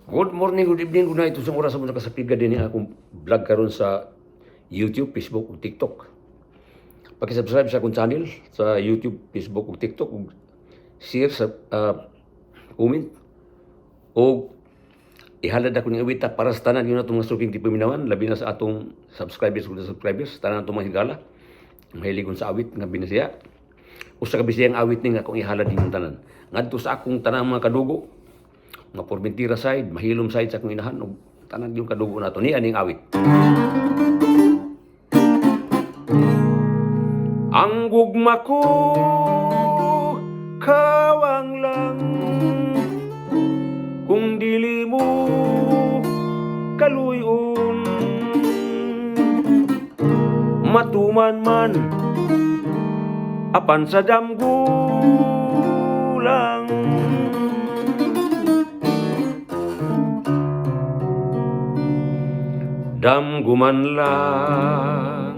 Good morning, good evening, good night. Isang oras mo nakasapiga din akong vlog karon sa YouTube, Facebook ug TikTok. Paki-subscribe sa akong channel sa YouTube, Facebook ug TikTok ug share sa comment ug ihalad ako ng awita para sa tanan yun atong mga suking tipaminawan, labi na sa atong subscribers, tanan atong mga higala. Mahiligon sa awit nga binasiya. Usa ka bisiyang awit ni nga akong ihalad din tanan. Ngadto sa akong tanang mga kadugo, mga Porventira side, Mahilom side sa akong inahan ug tanan yung kadugo nato ni aning awit. Ang gugma ko kawang lang kung dili mo kaluyon matuman man apan sa damgulang damguman lang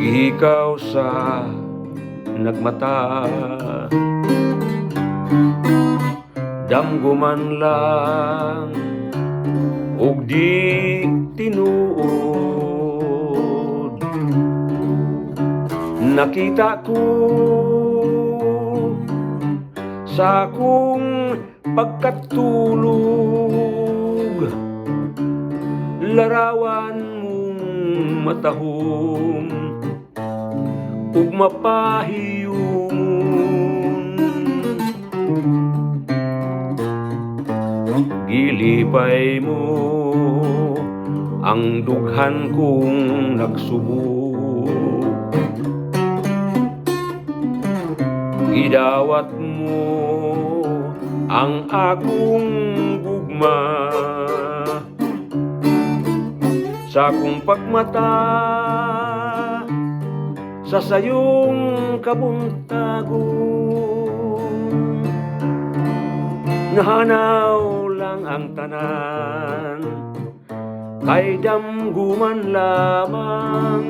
ikaw sa nagmata damguman lang ug di tinuod nakita ko sa akong pagkatulog larawan mong matahom ug mapahiyumon gilipay mo ang dughan kong nagsubok gidawat mo ang akong gugma sa akong pagmata sa sayong kabuntagon nahanaw lang ang tanan kay damguman lamang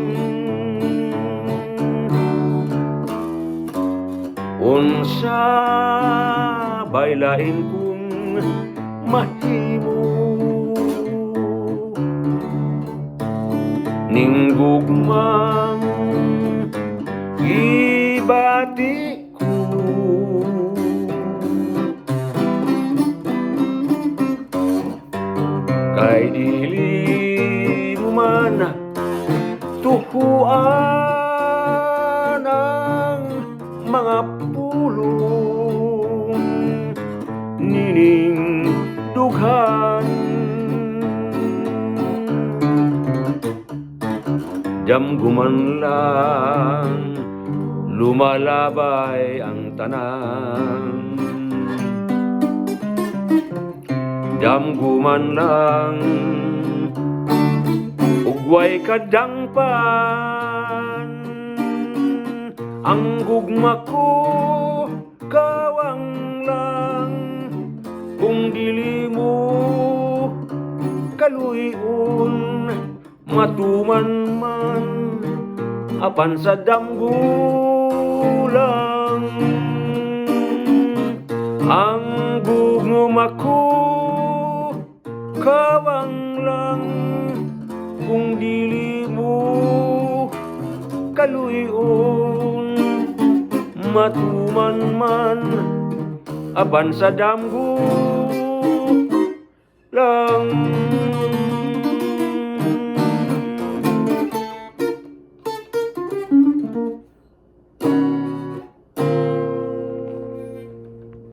unsa baylain kong mahimo ning gugmang ibati ko kay dili mo man tuhuan ang mga pulong nining dughan damguman lang lumalabay ang tanan damguman lang ugway kadangpan ang gugma ko kawang lang kung dili mo kaluyon matuman man apan sa damgulang ang gugma ko kawang lang kung dili mo kaluyon matuman man apan sa damgulang